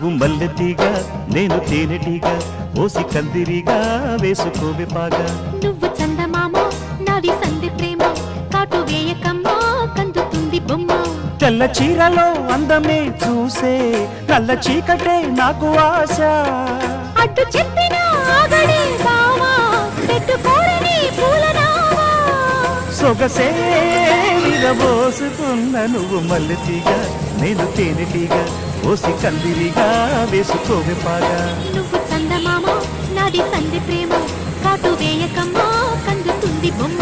నువ్వు మల్లెతీగా నేను తేనెటీగా ఓసి కందిరిగా వేసుకోవే పాగా నువ్వు చందమామ నాది సంధి ప్రేమ కాటు వేయకమ్మా కందుతుంది బొమ్మ తెల్ల చీరలో అందమే చూసే నల్ల చీకటే నాకు ఆశ అడ్డు చెప్పిన ఆగడే బావా పెట్టుకోరని పూలనావా సొగసే విరబోసుకున్న నువ్వు మల్లెతీగా నేను తేనెటీగా ఓసి కందిరిగా వేసుకోవే పాగా నువ్వు చందమామ నాది సంధి ప్రేమ కాటు వేయకమ్మా కందుతుంది బొమ్మ